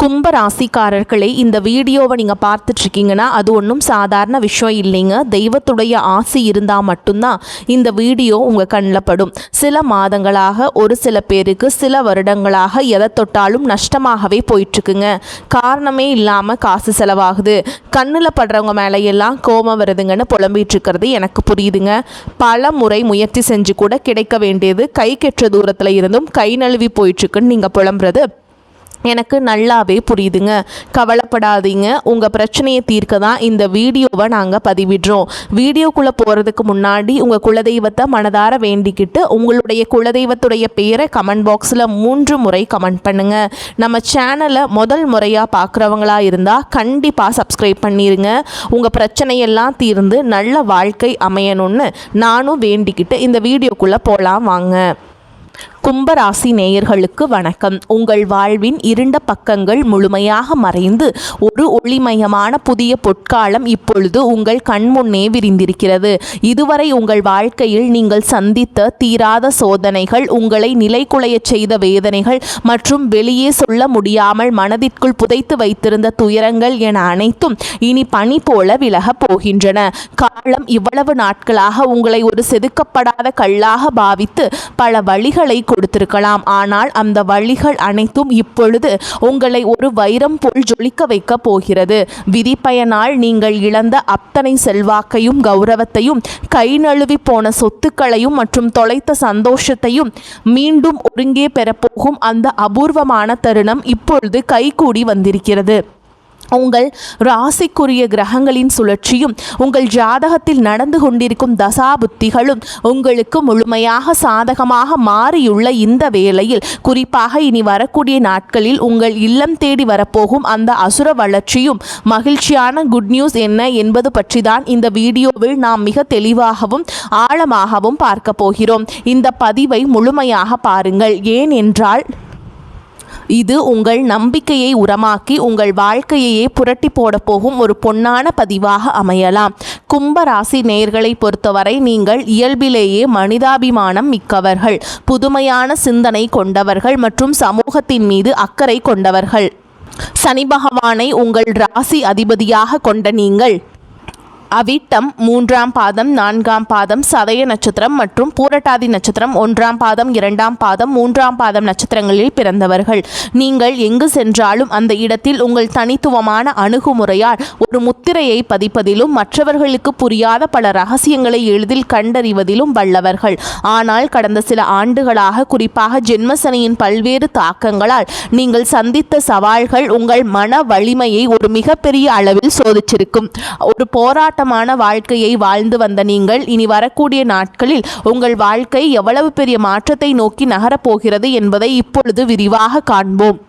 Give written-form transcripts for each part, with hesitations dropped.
கும்ப ராசிக்காரர்களை இந்த வீடியோவை நீங்கள் பார்த்துட்ருக்கீங்கன்னா அது ஒன்றும் சாதாரண விஷயம் இல்லைங்க. தெய்வத்துடைய ஆசி இருந்தால் மட்டும்தான் இந்த வீடியோ உங்கள் கண்ணில் படும். சில மாதங்களாக ஒரு சில பேருக்கு சில வருடங்களாக எதை தொட்டாலும் நஷ்டமாகவே போயிட்டுருக்குங்க. காரணமே இல்லாமல் காசு செலவாகுது, கண்ணில் படுறவங்க மேலேயெல்லாம் கோபம் வருதுங்கன்னு புலம்பிகிட்டு இருக்கிறது எனக்கு புரியுதுங்க. பல முறை முயற்சி செஞ்சு கூட கிடைக்க வேண்டியது கை கெட்ட தூரத்தில் இருந்தும் கை நழுவி போயிட்டுருக்குன்னு நீங்கள் புலம்புறது எனக்கு நல்லாவே புரியுதுங்க. கவலைப்படாதீங்க, உங்கள் பிரச்சனையை தீர்க்க தான் இந்த வீடியோவை நாங்கள் பதிவிடுறோம். வீடியோக்குள்ளே போகிறதுக்கு முன்னாடி உங்கள் குலதெய்வத்தை மனதார வேண்டிக்கிட்டு உங்களுடைய குலதெய்வத்துடைய பேரை கமெண்ட் பாக்ஸில் 3 முறை கமெண்ட் பண்ணுங்கள். நம்ம சேனலை முதல் முறையாக பார்க்குறவங்களா இருந்தால் கண்டிப்பாக சப்ஸ்கிரைப் பண்ணிடுங்க. உங்கள் பிரச்சனையெல்லாம் தீர்ந்து நல்ல வாழ்க்கை அமையணும்னு நானும் வேண்டிக்கிட்டு இந்த வீடியோக்குள்ளே போகலாம் வாங்க. கும்பராசி நேயர்களுக்கு வணக்கம். உங்கள் வாழ்வின் இருண்ட பக்கங்கள் முழுமையாக மறைந்து ஒரு ஒளிமயமான புதிய பொற்காலம் இப்பொழுது உங்கள் கண்முன்னே விரிந்திருக்கிறது. இதுவரை உங்கள் வாழ்க்கையில் நீங்கள் சந்தித்த தீராத சோதனைகள், உங்களை நிலைகுலைய செய்த வேதனைகள் மற்றும் வெளியே சொல்ல முடியாமல் மனதிற்குள் புதைத்து வைத்திருந்த துயரங்கள் என அனைத்தும் இனி பனி போல விலகப் போகின்றன. காலம் இவ்வளவு நாட்களாக உங்களை ஒரு செதுக்கப்படாத கல்லாக பாவித்து பல வழிகளை கொடுத்திருக்கலாம். ஆனால் அந்த வழிகள் அனைத்தும் இப்பொழுது உங்களை ஒரு வைரம் போல் ஜொலிக்க வைக்க போகிறது. விதிப்பயனால் நீங்கள் இழந்த அத்தனை செல்வாக்கையும் கௌரவத்தையும், கை நழுவி போன சொத்துக்களையும் மற்றும் தொலைத்த சந்தோஷத்தையும் மீண்டும் ஒருங்கே பெறப்போகும் அந்த அபூர்வமான தருணம் இப்பொழுது கைகூடி வந்திருக்கிறது. உங்கள் ராசிக்குரிய கிரகங்களின் சுழற்சியும் உங்கள் ஜாதகத்தில் நடந்து கொண்டிருக்கும் தசாபுத்திகளும் உங்களுக்கு முழுமையாக சாதகமாக மாறியுள்ள இந்த வேளையில், குறிப்பாக இனி வரக்கூடிய நாட்களில் உங்கள் இல்லம் தேடி வரப்போகும் அந்த அசுர வளர்ச்சியும் மகிழ்ச்சியான குட் நியூஸ் என்ன என்பது பற்றி தான் இந்த வீடியோவில் நாம் மிக தெளிவாகவும் ஆழமாகவும் பார்க்க போகிறோம். இந்த பதிவை முழுமையாக பாருங்கள். ஏனென்றால் இது உங்கள் நம்பிக்கையை உரமாக்கி உங்கள் வாழ்க்கையையே புரட்டி போட போகும் ஒரு பொன்னான பதிவாக அமையலாம். கும்பராசி நேயர்களை பொறுத்தவரை நீங்கள் இயல்பிலேயே மனிதாபிமானம் மிக்கவர்கள், புதுமையான சிந்தனை கொண்டவர்கள் மற்றும் சமூகத்தின் மீது அக்கறை கொண்டவர்கள். சனி பகவானை உங்கள் ராசி அதிபதியாக கொண்ட நீங்கள் அவிட்டம் 3ஆம் பாதம் 4ஆம் பாதம் சதய நட்சத்திரம் மற்றும் பூரட்டாதி நட்சத்திரம் 1ஆம் பாதம் 2ஆம் பாதம் 3ஆம் பாதம் நட்சத்திரங்களில் பிறந்தவர்கள். நீங்கள் எங்கு சென்றாலும் அந்த இடத்தில் உங்கள் தனித்துவமான அணுகுமுறையால் ஒரு முத்திரையை பதிப்பதிலும் மற்றவர்களுக்கு புரியாத பல ரகசியங்களை எளிதில் கண்டறிவதிலும் வல்லவர்கள். ஆனால் கடந்த சில ஆண்டுகளாக, குறிப்பாக ஜென்மசனியின் பல்வேறு தாக்கங்களால் நீங்கள் சந்தித்த சவால்கள் உங்கள் மன வலிமையை ஒரு மிகப்பெரிய அளவில் சோதிச்சிருக்கும். ஒரு போராட்ட வாழ்க்கையை வாழ்ந்து வந்த நீங்கள் இனி வரக்கூடிய நாட்களில் உங்கள் வாழ்க்கை எவ்வளவு பெரிய மாற்றத்தை நோக்கி நகரப்போகிறது என்பதை இப்பொழுது விரிவாக காண்போம்.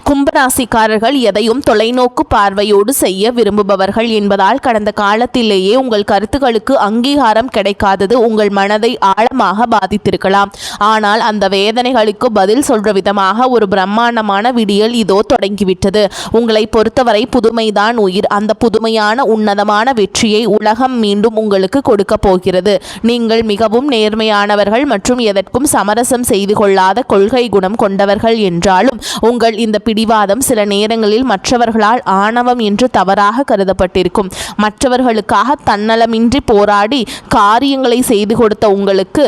கும்பராசிக்காரர்கள் எதையும் தொலைநோக்கு பார்வையோடு செய்ய விரும்புபவர்கள் என்பதால் கடந்த காலத்திலேயே உங்கள் கருத்துக்களுக்கு அங்கீகாரம் கிடைக்காதது உங்கள் மனதை ஆழமாக பாதித்திருக்கலாம். ஆனால் அந்த வேதனைகளுக்கு பதில் சொல்ற விதமாக ஒரு பிரம்மாண்டமான விடியல் இதோ தொடங்கிவிட்டது. உங்களை பொறுத்தவரை புதுமைதான் உயிர். அந்த புதுமையான உன்னதமான வெற்றியை உலகம் மீண்டும் உங்களுக்கு கொடுக்க போகிறது. நீங்கள் மிகவும் நேர்மையானவர்கள் மற்றும் எதற்கும் சமரசம் செய்து கொள்ளாத கொள்கை குணம் கொண்டவர்கள் என்றாலும் உங்கள் இந்த பிடிவாதம் சில நேரங்களில் மற்றவர்களால் ஆணவம் என்று தவறாக கருதப்பட்டிருக்கும். மற்றவர்களுக்காக தன்னலமின்றி போராடி காரியங்களை செய்து கொடுத்த உங்களுக்கு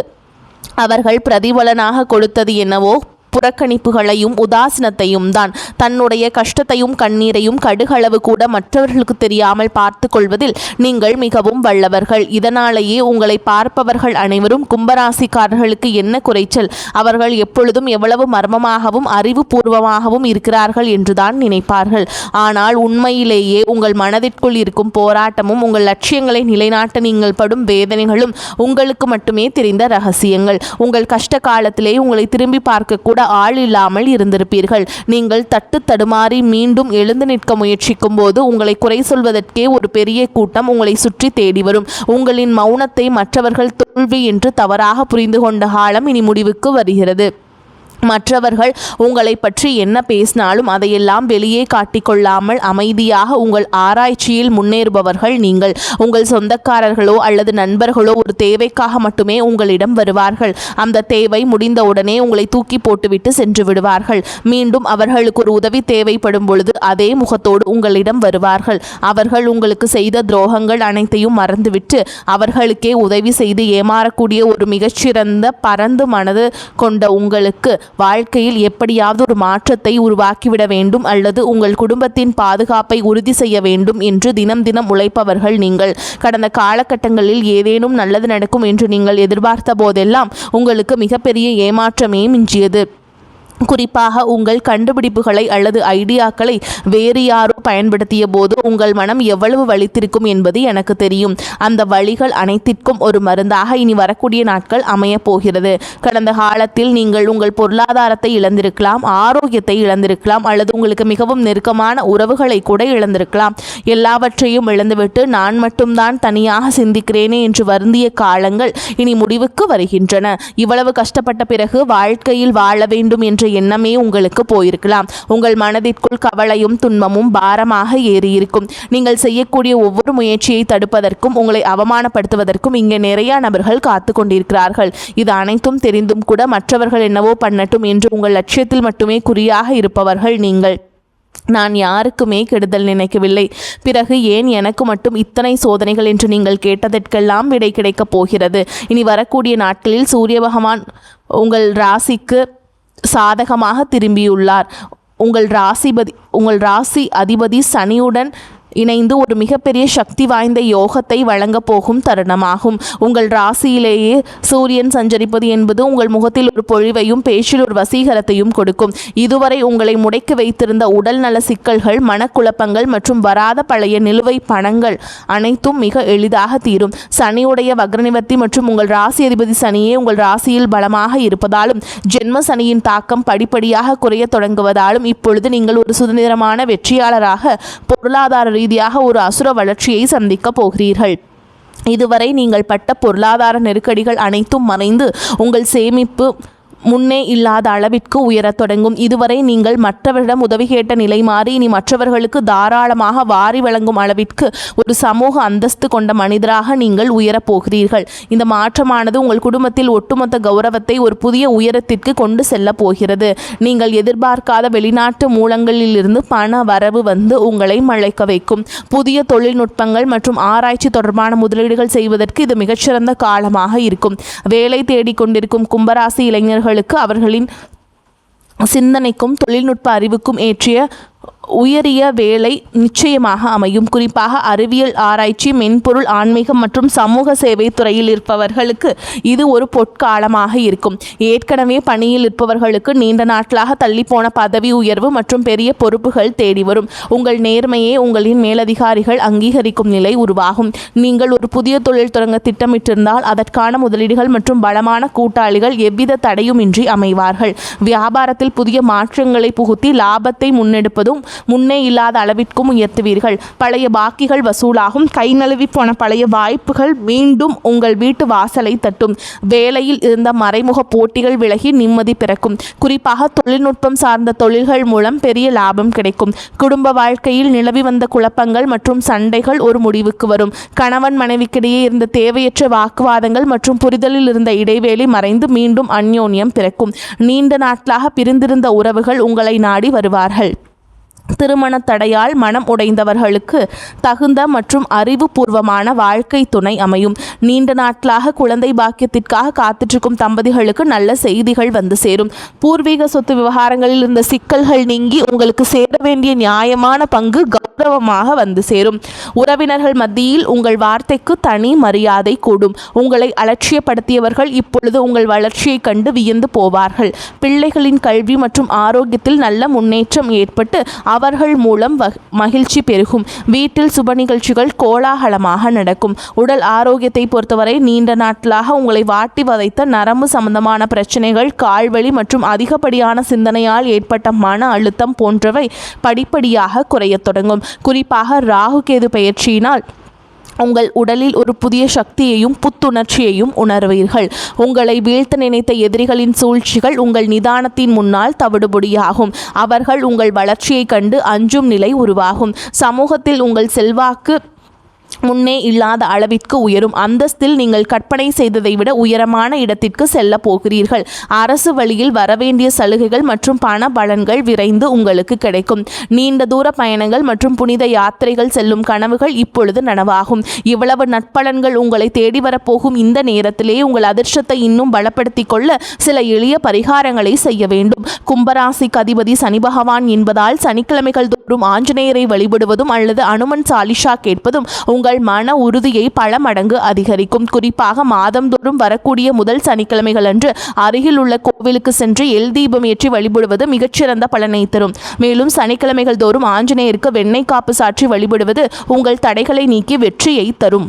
அவர்கள் பிரதிபலனாக கொடுத்தது என்னவோ புறக்கணிப்புகளையும் உதாசீனத்தையும் தான். தன்னுடைய கஷ்டத்தையும் கண்ணீரையும் கடுகளவு கூட மற்றவர்களுக்கு தெரியாமல் பார்த்து கொள்வதில் நீங்கள் மிகவும் வல்லவர்கள். இதனாலேயே உங்களை பார்ப்பவர்கள் அனைவரும் கும்பராசிக்காரர்களுக்கு என்ன குறைச்சல், அவர்கள் எப்பொழுதும் எவ்வளவு மர்மமாகவும் அறிவுபூர்வமாகவும் இருக்கிறார்கள் என்றுதான் நினைப்பார்கள். ஆனால் உண்மையிலேயே உங்கள் மனதிற்குள் இருக்கும் போராட்டமும் உங்கள் லட்சியங்களை நிலைநாட்ட நீங்கள் படும் வேதனைகளும் உங்களுக்கு மட்டுமே தெரிந்த ரகசியங்கள். உங்கள் கஷ்ட காலத்திலே உங்களை திரும்பி பார்க்க கூட ஆள் இல்லாமல் இருந்திருப்பீர்கள். நீங்கள் தட்டு தடுமாறி மீண்டும் எழுந்து நிற்க முயற்சிக்கும் போது உங்களை குறை சொல்வதற்கே ஒரு பெரிய கூட்டம் உங்களை சுற்றி தேடி வரும். உங்களின் மௌனத்தை மற்றவர்கள் தோல்வி என்று தவறாக புரிந்து கொண்ட காலம் இனி முடிவுக்கு வருகிறது. மற்றவர்கள் உங்களை பற்றி என்ன பேசினாலும் அதையெல்லாம் வெளியே காட்டிக்கொள்ளாமல் அமைதியாக உங்கள் ஆராய்ச்சியில் முன்னேறுபவர்கள் நீங்கள். உங்கள் சொந்தக்காரர்களோ அல்லது நண்பர்களோ ஒரு தேவைக்காக மட்டுமே உங்களிடம் வருவார்கள். அந்த தேவை முடிந்தவுடனே உங்களை தூக்கி போட்டுவிட்டு சென்று விடுவார்கள். மீண்டும் அவர்களுக்கு ஒரு உதவி தேவைப்படும் பொழுது அதே முகத்தோடு உங்களிடம் வருவார்கள். அவர்கள் உங்களுக்கு செய்த துரோகங்கள் அனைத்தையும் மறந்துவிட்டு அவர்களுக்கே உதவி செய்து ஏமாறக்கூடிய ஒரு மிகச்சிறந்த பரந்து மனது கொண்ட உங்களுக்கு வாழ்க்கையில் எப்படியாவது ஒரு மாற்றத்தை உருவாக்கிவிட வேண்டும் அல்லது உங்கள் குடும்பத்தின் பாதுகாப்பை உறுதி செய்ய வேண்டும் என்று தினம் தினம் உழைப்பவர்கள் நீங்கள். கடந்த காலகட்டங்களில் ஏதேனும் நல்லது நடக்கும் என்று நீங்கள் எதிர்பார்த்த போதெல்லாம் உங்களுக்கு மிகப்பெரிய ஏமாற்றமே மிஞ்சியது. குறிப்பாக உங்கள் கண்டுபிடிப்புகளை அல்லது ஐடியாக்களை வேறு யாரோ பயன்படுத்திய போது உங்கள் மனம் எவ்வளவு வலித்திருக்கும் என்பது எனக்கு தெரியும். அந்த வழிகள் அனைத்திற்கும் ஒரு மருந்தாக இனி வரக்கூடிய நாட்கள் அமையப் போகிறது. கடந்த காலத்தில் நீங்கள் உங்கள் பொருளாதாரத்தை இழந்திருக்கலாம், ஆரோக்கியத்தை இழந்திருக்கலாம், அல்லது உங்களுக்கு மிகவும் நெருக்கமான உறவுகளை கூட இழந்திருக்கலாம். எல்லாவற்றையும் இழந்துவிட்டு நான் மட்டும்தான் தனியாக சிந்திக்கிறேனே என்று வருந்திய காலங்கள் இனி முடிவுக்கு வருகின்றன. இவ்வளவு கஷ்டப்பட்ட பிறகு வாழ்க்கையில் வாழ வேண்டும் என்ற எண்ணமே உங்களுக்கு போயிருக்கலாம். உங்கள் மனதிற்குள் கவலையும் துன்பமும் பாரமாக ஏறியிருக்கும். நீங்கள் செய்யக்கூடிய ஒவ்வொரு முயற்சியை தடுப்பதற்கும் உங்களை அவமானப்படுத்துவதற்கும் இங்கே நிறைய நபர்கள் காத்து கொண்டிருக்கிறார்கள். இது அனைத்தும் தெரிந்தும் கூட மற்றவர்கள் என்னவோ பண்ணட்டும் என்று உங்கள் லட்சியத்தில் மட்டுமே குறியாக இருப்பவர்கள் நீங்கள். நான் யாருக்குமே கெடுதல் நினைக்கவில்லை. பிறகு ஏன் எனக்கு மட்டும் இத்தனை சோதனைகள் என்று நீங்கள் கேட்டதற்கெல்லாம் விடை கிடைக்கப் போகிறது. இனி வரக்கூடிய நாட்களில் சூரிய பகவான் உங்கள் ராசிக்கு சாதகமாக திரும்பியுள்ளார். உங்கள் ராசி அதிபதி சனியுடன் இணைந்து ஒரு மிகப்பெரிய சக்தி வாய்ந்த யோகத்தை வழங்கப் போகும் தருணமாகும். உங்கள் ராசியிலேயே சூரியன் சஞ்சரிப்பது என்பது உங்கள் முகத்தில் ஒரு பொழிவையும் பேச்சில் ஒரு வசீகரத்தையும் கொடுக்கும். இதுவரை உங்களை முடக்கி வைத்திருந்த உடல் நல சிக்கல்கள், மனக்குழப்பங்கள் மற்றும் வராத பழைய நிலுவை பணங்கள் அனைத்தும் மிக எளிதாக தீரும். சனியுடைய வக்ரநிவர்த்தி மற்றும் உங்கள் ராசி அதிபதி சனியே உங்கள் ராசியில் பலமாக இருப்பதாலும் ஜென்ம சனியின் தாக்கம் படிப்படியாக குறைய தொடங்குவதாலும் இப்பொழுது நீங்கள் ஒரு சுதந்திரமான வெற்றியாளராக பொருளாதார ரீதியாக ஒரு அசுர வளர்ச்சியை சந்திக்க போகிறீர்கள். இதுவரை நீங்கள் பட்ட பொருளாதார நெருக்கடிகள் அனைத்தும் மறைந்து உங்கள் சேமிப்பு முன்னே இல்லாத அளவிற்கு உயரத் தொடங்கும். இதுவரை நீங்கள் மற்றவரிடம் உதவி கேட்ட நிலை மாறி இனி மற்றவர்களுக்கு தாராளமாக வாரி வழங்கும் அளவிற்கு ஒரு சமூக அந்தஸ்து கொண்ட மனிதராக நீங்கள் உயரப் போகிறீர்கள். இந்த மாற்றமானது உங்கள் குடும்பத்தில் ஒட்டுமொத்த கௌரவத்தை ஒரு புதிய உயரத்திற்கு கொண்டு செல்ல போகிறது. நீங்கள் எதிர்பார்க்காத வெளிநாட்டு மூலங்களிலிருந்து பண வரவு வந்து உங்களை மழைக்க வைக்கும். புதிய தொழில்நுட்பங்கள் மற்றும் ஆராய்ச்சி தொடர்பான முதலீடுகள் செய்வதற்கு இது மிகச்சிறந்த காலமாக இருக்கும். வேலை தேடிக்கொண்டிருக்கும் கும்பராசி இளைஞர்கள் அவர்களின் சிந்தனைக்கும் தொழில்நுட்ப அறிவுக்கும் ஏற்றிய உயரிய வேலை நிச்சயமாக அமையும். குறிப்பாக அறிவியல் ஆராய்ச்சி, மென்பொருள், ஆன்மீகம் மற்றும் சமூக சேவை துறையில் இருப்பவர்களுக்கு இது ஒரு பொற்காலமாக இருக்கும். ஏற்கனவே பணியில் இருப்பவர்களுக்கு நீண்ட நாட்களாக தள்ளிப்போன பதவி உயர்வு மற்றும் பெரிய பொறுப்புகள் தேடி வரும். உங்கள் நேர்மையை உங்களின் மேலதிகாரிகள் அங்கீகரிக்கும் நிலை உருவாகும். நீங்கள் ஒரு புதிய தொழில் தொடங்க திட்டமிட்டிருந்தால் அதற்கான முதலீடுகள் மற்றும் பலமான கூட்டாளிகள் எவ்வித தடையுமின்றி அமைவார்கள். வியாபாரத்தில் புதிய மாற்றங்களை புகுத்தி லாபத்தை முன்னெடுப்பதும் முன்னே இல்லாத அளவிற்கும் உயர்த்துவீர்கள். பழைய பாக்கிகள் வசூலாகும். கை நழுவி போன பழைய வாய்ப்புகள் மீண்டும் உங்கள் வீட்டு வாசலை தட்டும். வேலையில் இருந்த மறைமுக போட்டிகள் விலகி நிம்மதி பிறக்கும். குறிப்பாக தொழில்நுட்பம் சார்ந்த தொழில்கள் மூலம் பெரிய லாபம் கிடைக்கும். குடும்ப வாழ்க்கையில் நிலவி வந்த குழப்பங்கள் மற்றும் சண்டைகள் ஒரு முடிவுக்கு வரும். கணவன் மனைவிக்கிடையே இருந்த தேவையற்ற வாக்குவாதங்கள் மற்றும் புரிதலில் இருந்த இடைவேளை மறைந்து மீண்டும் அந்யோன்யம் பிறக்கும். நீண்ட நாட்களாக பிரிந்திருந்த உறவுகள் உங்களை நாடி வருவார்கள். திருமண தடையால் மனம் உடைந்தவர்களுக்கு தகுந்த மற்றும் அறிவுபூர்வமான வாழ்க்கை துணை அமையும். நீண்ட நாட்களாக குழந்தை பாக்கியத்திற்காக காத்திருக்கும் தம்பதிகளுக்கு நல்ல செய்திகள் வந்து சேரும். பூர்வீக சொத்து விவகாரங்களில் இருந்த சிக்கல்கள் நீங்கி உங்களுக்கு சேர வேண்டிய நியாயமான பங்கு கௌரவமாக வந்து சேரும். உறவினர்கள் மத்தியில் உங்கள் வார்த்தைக்கு தனி மரியாதை கூடும். உங்களை அலட்சியப்படுத்தியவர்கள் இப்பொழுது உங்கள் வளர்ச்சியை கண்டு வியந்து போவார்கள். பிள்ளைகளின் கல்வி மற்றும் ஆரோக்கியத்தில் நல்ல முன்னேற்றம் ஏற்பட்டு அவர்கள் மூலம் மகிழ்ச்சி பெருகும். வீட்டில் சுப நிகழ்ச்சிகள் கோலாகலமாக நடக்கும். உடல் ஆரோக்கியத்தை பொறுத்தவரை நீண்ட நாட்களாக உங்களை வாட்டி வதைத்த நரம்பு சம்பந்தமான பிரச்சனைகள், கால்வலி மற்றும் அதிகப்படியான சிந்தனையால் ஏற்பட்ட மன அழுத்தம் போன்றவை படிப்படியாக குறையத் தொடங்கும். குறிப்பாக ராகு கேது பெயர்ச்சியினால் உங்கள் உடலில் ஒரு புதிய சக்தியையும் புத்துணர்ச்சியையும் உணர்வீர்கள். உங்களை வீழ்த்த நினைத்த எதிரிகளின் சூழ்ச்சிகள் உங்கள் நிதானத்தின் முன்னால் தவிடுபொடியாகும். அவர்கள் உங்கள் வளர்ச்சியைக் கண்டு அஞ்சும் நிலை உருவாகும். சமூகத்தில் உங்கள் செல்வாக்கு முன்னே இல்லாத அளவிற்கு உயரும். அந்தஸ்தில் நீங்கள் கற்பனை செய்ததை விட உயரமான இடத்திற்கு செல்ல போகிறீர்கள். அரசு வழியில் வரவேண்டிய சலுகைகள் மற்றும் பண பலன்கள் விரைந்து உங்களுக்கு கிடைக்கும். நீண்ட தூர பயணங்கள் மற்றும் புனித யாத்திரைகள் செல்லும் கனவுகள் இப்பொழுது நனவாகும். இவ்வளவு நற்பலன்கள் உங்களை தேடி வரப்போகும் இந்த நேரத்திலே உங்கள் அதிர்ஷ்டத்தை இன்னும் பலப்படுத்திக் கொள்ள சில எளிய பரிகாரங்களை செய்ய வேண்டும். கும்பராசிக்கு அதிபதி சனி பகவான் என்பதால் சனிக்கிழமைகள் தோறும் ஆஞ்சநேயரை வழிபடுவதும் அல்லது அனுமன் சாலிஷா கேட்பதும் உங்கள் மன உறுதியை பல மடங்கு அதிகரிக்கும். குறிப்பாக மாதந்தோறும் வரக்கூடிய முதல் சனிக்கிழமைகள் அன்று அருகில் உள்ள கோவிலுக்கு சென்று எல் தீபம் ஏற்றி வழிபடுவது மிகச்சிறந்த பலனை தரும். மேலும் சனிக்கிழமைகள் தோறும் ஆஞ்சநேயருக்கு வெண்ணெய் காப்பு சாற்றி வழிபடுவது உங்கள் தடைகளை நீக்கி வெற்றியை தரும்.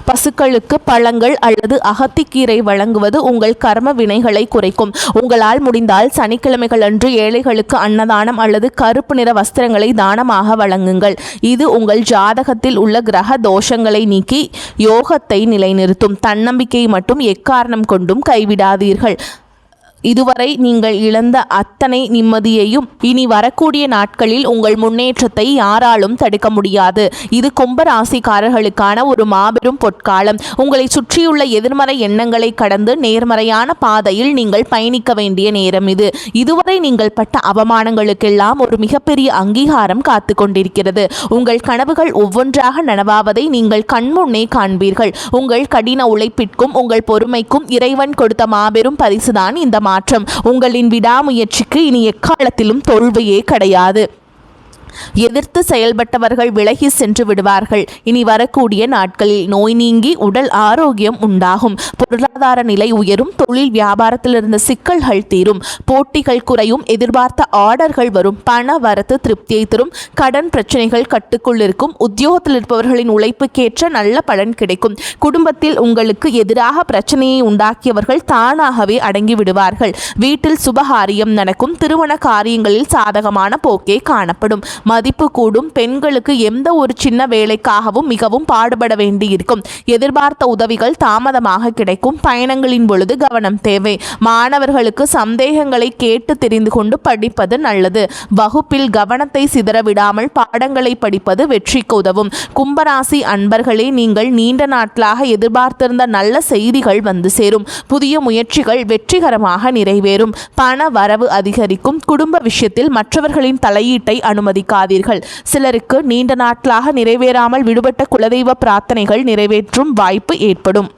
பசுக்களுக்கு பழங்கள் அல்லது அகத்திக்கீரை வழங்குவது உங்கள் கர்ம வினைகளை குறைக்கும். உங்களால் முடிந்தால் சனிக்கிழமைகள் அன்று ஏழைகளுக்கு அன்னதானம் அல்லது கருப்பு நிற வஸ்திரங்களை தானமாக வழங்குங்கள். இது உங்கள் ஜாதகத்தில் உள்ள கிரக தோஷங்களை நீக்கி யோகத்தை நிலைநிறுத்தும். தன்னம்பிக்கையை மட்டும் எக்காரணம் கொண்டும் கைவிடாதீர்கள். இதுவரை நீங்கள் இழந்த அத்தனை நிம்மதியையும் இனி வரக்கூடிய நாட்களில் உங்கள் முன்னேற்றத்தை யாராலும் தடுக்க முடியாது. இது கும்பராசிக்காரர்களுக்கான ஒரு மாபெரும் பொற்காலம். உங்களை சுற்றியுள்ள எதிர்மறை எண்ணங்களை கடந்து நேர்மறையான பாதையில் நீங்கள் பயணிக்க வேண்டிய நேரம் இது. இதுவரை நீங்கள் பட்ட அவமானங்களுக்கெல்லாம் ஒரு மிகப்பெரிய அங்கீகாரம் காத்து கொண்டிருக்கிறது. உங்கள் கனவுகள் ஒவ்வொன்றாக நனவாவதை நீங்கள் கண்முன்னே காண்பீர்கள். உங்கள் கடின உழைப்பிற்கும் உங்கள் பொறுமைக்கும் இறைவன் கொடுத்த மாபெரும் பரிசுதான் இந்த மாற்றம். உங்களின் விடாமுயற்சிக்கு இனி எக்காலத்திலும் தோல்வியே கிடையாது. எதிர்த்து செயல்பட்டவர்கள் விலகி சென்று விடுவார்கள். இனி வரக்கூடிய நாட்களில் நோய் நீங்கி உடல் ஆரோக்கியம் உண்டாகும். பொருளாதார நிலை உயரும். தொழில் வியாபாரத்தில் இருந்த சிக்கல்கள் தீரும். போட்டிகள் குறையும். எதிர்பார்த்த ஆர்டர்கள் வரும். பண வரத்து திருப்தியை தரும். கடன் பிரச்சனைகள் கட்டுக்குள் இருக்கும். உத்தியோகத்தில் இருப்பவர்களின் உழைப்புக்கேற்ற நல்ல பலன் கிடைக்கும். குடும்பத்தில் உங்களுக்கு எதிராக பிரச்சனையை உண்டாக்கியவர்கள் தானாகவே அடங்கி விடுவார்கள். வீட்டில் சுபகாரியம் நடக்கும். திருமண காரியங்களில் சாதகமான போக்கே காணப்படும். மதிப்பு கூடும். பெண்களுக்கு எந்த ஒரு சின்ன வேலைக்காகவும் மிகவும் பாடுபட வேண்டியிருக்கும். எதிர்பார்த்த உதவிகள் தாமதமாக கிடைக்கும். பயணங்களின் பொழுது கவனம் தேவை. மாணவர்களுக்கு சந்தேகங்களை கேட்டு தெரிந்து கொண்டு படிப்பது நல்லது. வகுப்பில் கவனத்தை சிதறவிடாமல் பாடங்களை படிப்பது வெற்றிக்கு உதவும். கும்பராசி அன்பர்களே, நீங்கள் நீண்ட நாட்களாக எதிர்பார்த்திருந்த நல்ல செய்திகள் வந்து சேரும். புதிய முயற்சிகள் வெற்றிகரமாக நிறைவேறும். பண வரவு அதிகரிக்கும். குடும்ப விஷயத்தில் மற்றவர்களின் தலையீட்டை அனுமதிக்காதீர்கள். சிலருக்கு நீண்ட நாட்களாக நிறைவேறாமல் விடுபட்ட குலதெய்வ பிரார்த்தனைகள் நிறைவேற்றும் வாய்ப்பு ஏற்படும்.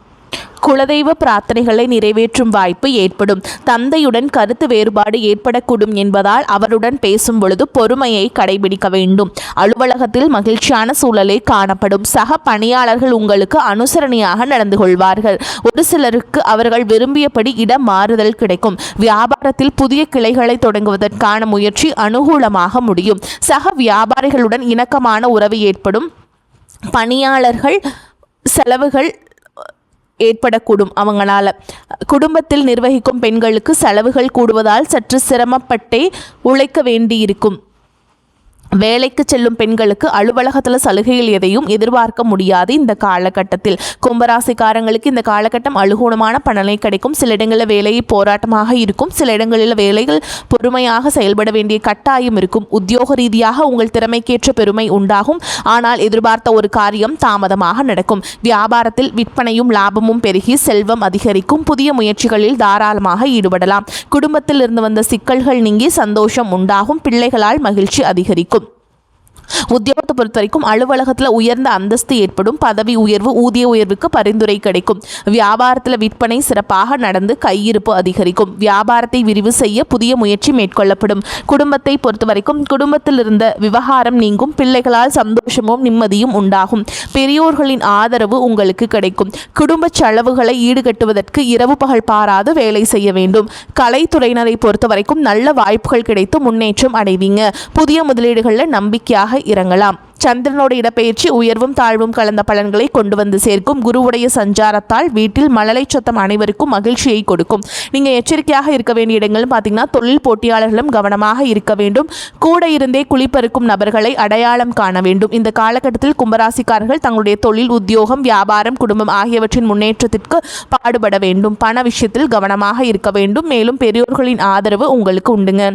தந்தையுடன் கருத்து வேறுபாடு ஏற்படக்கூடும் என்பதால் அவருடன் பேசும் பொழுது பொறுமையை கடைபிடிக்க வேண்டும். அலுவலகத்தில் மகிழ்ச்சியான சூழலே காணப்படும். சக பணியாளர்கள் உங்களுக்கு அனுசரணையாக நடந்து கொள்வார்கள். ஒரு சிலருக்கு அவர்கள் விரும்பியபடி இடம் மாறுதல் கிடைக்கும். வியாபாரத்தில் புதிய கிளைகளை தொடங்குவதற்கான முயற்சி அனுகூலமாக முடியும். சக வியாபாரிகளுடன் இணக்கமான உறவு ஏற்படும். பணியாளர்கள் செலவுகள் ஏற்படக்கூடும். அவங்களால குடும்பத்தில் நிர்வகிக்கும் பெண்களுக்கு செலவுகள் கூடுவதால் சற்று சிரமப்பட்டே உழைக்க வேண்டியிருக்கும். வேலைக்கு செல்லும் பெண்களுக்கு அலுவலகத்தில் சலுகைகள் எதையும் எதிர்பார்க்க முடியாது. இந்த காலகட்டத்தில் கும்பராசிக்காரங்களுக்கு இந்த காலகட்டம் அனுகூலமான பலனை கிடைக்கும். சில இடங்களில் வேலையை போராட்டமாக இருக்கும். சில இடங்களில் வேலைகள் பொறுமையாக செயல்பட வேண்டிய கட்டாயம் இருக்கும். உத்தியோக ரீதியாக உங்கள் திறமைக்கேற்ற பெருமை உண்டாகும். ஆனால் எதிர்பார்த்த ஒரு காரியம் தாமதமாக நடக்கும். வியாபாரத்தில் விற்பனையும் லாபமும் பெருகி செல்வம் அதிகரிக்கும். புதிய முயற்சிகளில் தாராளமாக ஈடுபடலாம். குடும்பத்தில் இருந்து வந்த சிக்கல்கள் நீங்கி சந்தோஷம் உண்டாகும். பிள்ளைகளால் மகிழ்ச்சி அதிகரிக்கும். உத்தியோகத்தை பொறுத்த வரைக்கும் அலுவலகத்தில் உயர்ந்த அந்தஸ்து ஏற்படும். பதவி உயர்வு, ஊதிய உயர்வுக்கு பரிந்துரை கிடைக்கும். வியாபாரத்தில் விற்பனை சிறப்பாக நடந்து கையிருப்பு அதிகரிக்கும். வியாபாரத்தை விரிவு செய்ய புதிய முயற்சி மேற்கொள்ளப்படும். குடும்பத்தை பொறுத்த வரைக்கும் குடும்பத்தில் இருந்த விவகாரம் நீங்கும். பிள்ளைகளால் சந்தோஷமும் நிம்மதியும் உண்டாகும். பெரியோர்களின் ஆதரவு உங்களுக்கு கிடைக்கும். குடும்ப செலவுகளை ஈடுகட்டுவதற்கு இரவு பகல் பாராது வேலை செய்ய வேண்டும். கலைத்துறையினரை பொறுத்த வரைக்கும் நல்ல வாய்ப்புகள் கிடைத்து முன்னேற்றம் அடைவீங்க. புதிய முதலீடுகளில் நம்பிக்கையாக தாராளமாக இறங்கலாம். சந்திரனோட இடப்பெயர்ச்சி உயர்வும் தாழ்வும் கலந்த பலன்களை கொண்டு வந்து சேர்க்கும். குருவுடைய சஞ்சாரத்தால் வீட்டில் மழலை சத்தம் அனைவருக்கும் மகிழ்ச்சியை கொடுக்கும். நீங்கள் எச்சரிக்கையாக இருக்க வேண்டிய இடங்கள்னு பார்த்தீங்கன்னா தொழில் போட்டியாளர்களும் கவனமாக இருக்க வேண்டும். கூட இருந்தே குளிப்பறுக்கும் நபர்களை அடையாளம் காண வேண்டும். இந்த காலகட்டத்தில் கும்பராசிக்காரர்கள் தங்களுடைய தொழில், உத்தியோகம், வியாபாரம், குடும்பம் ஆகியவற்றின் முன்னேற்றத்திற்கு பாடுபட வேண்டும். பண விஷயத்தில் கவனமாக இருக்க வேண்டும். மேலும் பெரியோர்களின் ஆதரவு உங்களுக்கு உண்டுங்க.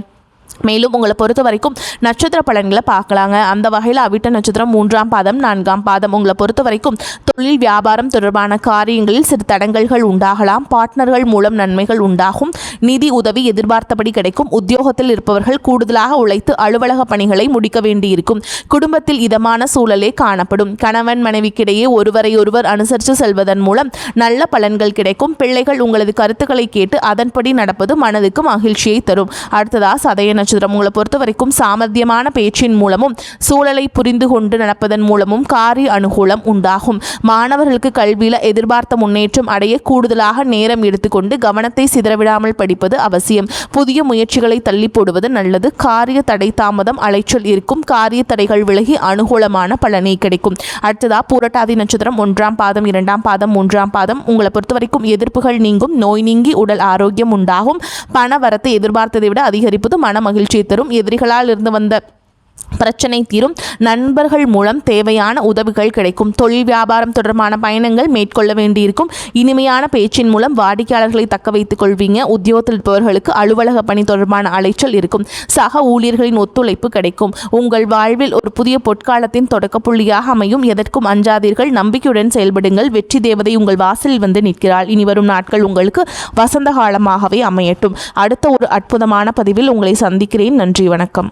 மேலும் உங்களை பொறுத்த வரைக்கும் நட்சத்திர பலன்களை பார்க்கலாங்க. அந்த வகையில் அவிட்ட நட்சத்திரம் 3ஆம் பாதம் 4ஆம் பாதம். உங்களை பொறுத்த வரைக்கும் தொழில் வியாபாரம் தொடர்பான காரியங்களில் சிறு தடங்கல்கள் உண்டாகலாம். பார்ட்னர்கள் மூலம் நன்மைகள் உண்டாகும். நிதி உதவி எதிர்பார்த்தபடி கிடைக்கும். உத்தியோகத்தில் இருப்பவர்கள் கூடுதலாக உழைத்து அலுவலக பணிகளை முடிக்க வேண்டியிருக்கும். குடும்பத்தில் இதமான சூழலே காணப்படும். கணவன் மனைவிக்கிடையே ஒருவரையொருவர் அனுசரித்து செல்வதன் மூலம் நல்ல பலன்கள் கிடைக்கும். பிள்ளைகள் உங்களது கருத்துக்களை கேட்டு அதன்படி நடப்பது மனதுக்கு மகிழ்ச்சியை தரும். அடுத்ததா சதய நட்சத்திரம். உங்களை பொறுத்த வரைக்கும் சாமர்த்தியமான பேச்சின் மூலமும் சூழலை புரிந்து கொண்டு நடப்பதன் மூலமும் காரிய அனுகூலம் உண்டாகும். மாணவர்களுக்கு கல்வியில் எதிர்பார்த்த முன்னேற்றம் அடைய கூடுதலாக நேரம் எடுத்துக்கொண்டு கவனத்தை சிதறவிடாமல் படிப்பது அவசியம். புதிய முயற்சிகளை தள்ளி போடுவது நல்லது. காரிய தடை தாமதம் அலைச்சல் இருக்கும். காரிய தடைகள் விலகி அனுகூலமான பலனை கிடைக்கும். அடுத்ததா பூரட்டாதி நட்சத்திரம் 1ஆம் பாதம் 2ஆம் பாதம் 3ஆம் பாதம். உங்களை பொறுத்த வரைக்கும் எதிர்ப்புகள் நீங்கும். நோய் நீங்கி உடல் ஆரோக்கியம் உண்டாகும். பண வரத்தை எதிர்பார்த்ததை விட அதிகரிப்பது மன மகிழ்ச்சியை தரும். எதிரிகளால் இருந்து வந்த பிரச்சனை தீரும். நண்பர்கள் மூலம் தேவையான உதவிகள் கிடைக்கும். தொழில் வியாபாரம் தொடர்பான பயணங்கள் மேற்கொள்ள வேண்டியிருக்கும். இனிமையான பேச்சின் மூலம் வாடிக்கையாளர்களை தக்க வைத்துக் கொள்வீங்க. உத்தியோகத்தில் இருப்பவர்களுக்கு அலுவலக பணி தொடர்பான அலைச்சல் இருக்கும். சக ஊழியர்களின் ஒத்துழைப்பு கிடைக்கும். உங்கள் வாழ்வில் ஒரு புதிய பொற்காலத்தின் தொடக்க புள்ளியாக அமையும். எதற்கும் அஞ்சாதீர்கள். நம்பிக்கையுடன் செயல்படுங்கள். வெற்றி தேவதை உங்கள் வாசலில் வந்து நிற்கிறாள். இனி வரும் நாட்கள் உங்களுக்கு வசந்த காலமாகவே அமையட்டும். அடுத்த ஒரு அற்புதமான பதிவில் உங்களை சந்திக்கிறேன். நன்றி, வணக்கம்.